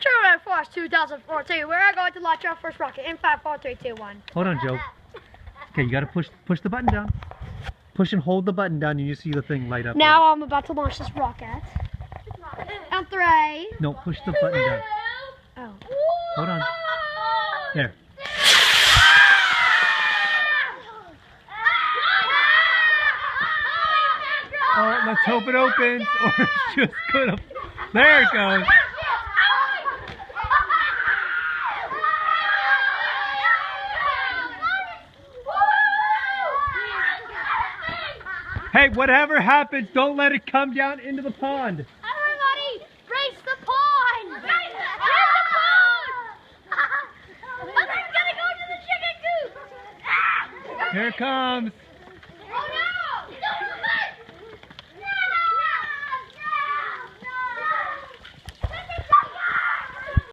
Tournament Force 2014. We're going to launch our first rocket in 5, 4, 3, 2, 1. Hold on, Joe. Okay, you gotta push the button down. Push and hold the button down, and you see the thing light up. Now I'm about to launch this rocket. On 3. No, push the button down. Oh. Hold on. There. Oh, let's hope it opens, or it's just gonna. There it goes. Hey, whatever happens, don't let it come down into the pond. Everybody, brace the pond! Brace the pond! I'm gonna go to the chicken coop! Here it comes.